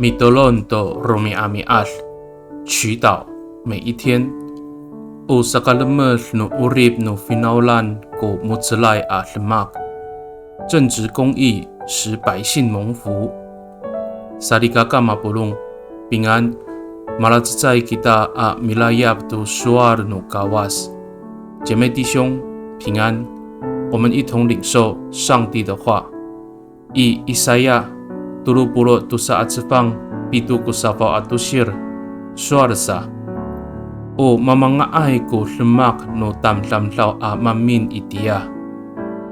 Mitolon do Romi Ami Al 祈祷每一天。O Sakalamer no Urib no Finaulan go Mutzelai a Lemak 正直公义使百姓蒙福。Sarikaka Mapulung 平安。Malatzai kita a Milayab do Suar no Kawas 姐妹弟兄平安，我们一同领受上帝的话。以赛亚70 tusa at sifang pitu ko safaw at tusir suarsa o mamangaay ko lemak no tamtamlaw a mamin itiya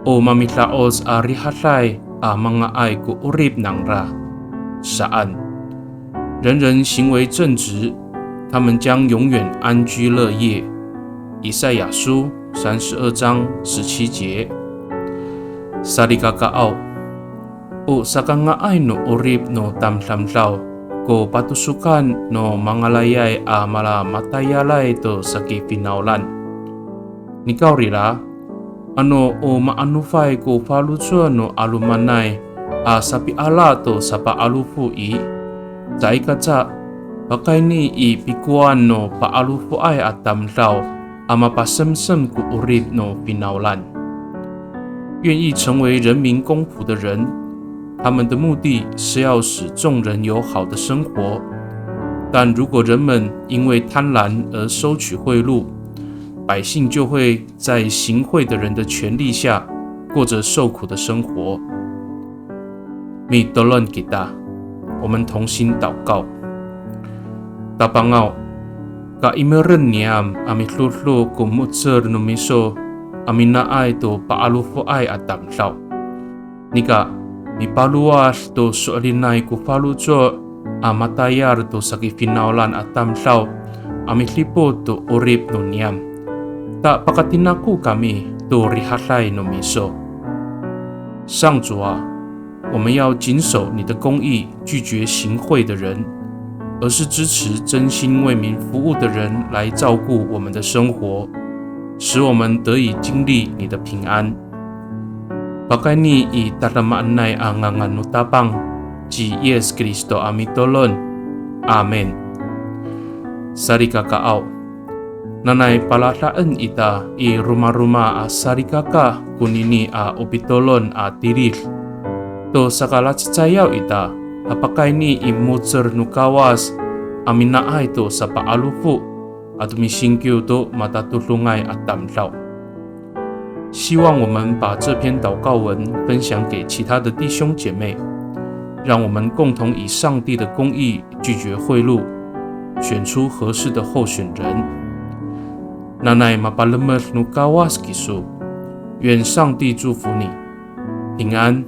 o mamilaos a rihalay a mangaay ko urib nang ra saan 人人行为正直，他们将永远安居乐业。以赛亚书32章17节。Sarikakaw o sakangaay no urib no tamtamlaw ko patusukan no mangalayay a malamatayalay to sa kifinaulan. Nikaw rila, ano o maanufay ko falutsua no alumanay a sapi ala to sa paalufu Zai kaca, pakai ni i pikuan no paalufu ay at tamlaw ama pasemsem ku urib no finaulan. 愿意成为人民公仆的人，他们的目的是要使众人有好的生活。但如果人们因为贪婪而收取贿赂，百姓就会在行贿的人的权力下过着受苦的生活。Mitolon kita我们同心祷告。Tapangao, ka imeren niam amitlutlo kumutser numiso aminaay to paalufu ay atamlaw. Nika, mipaluas to sualinay ko falucho amatayar to sakifinaulan atamlaw amitlipo to urib no niam. Ta pakatinaku kami to rihalay numiso. 上主啊，我们要谨守你的公义，拒绝行贿的人，而是支持真心为民服务的人来照顾我们的生活，使我们得以经历你的平安。Pakai ni i tatamaan ang nganutapang ji Yesus Kristo amitolon. Amen. Sarikakaaw. Nanay palataan ita i rumah-rumah a sarikaka kunini a opitolon a tiril. To sakalatsayaw ita, apakay ni imutser nukawas, aminaay to sa paalufu, at misingkyu to matatulungay at tamlaw. 希望我们把这篇祷告文分享给其他的弟兄姐妹，让我们共同以上帝的公义拒绝贿赂，选出合适的候选人。Nanay mapalamer nukawas kisu， 愿上帝祝福你，平安。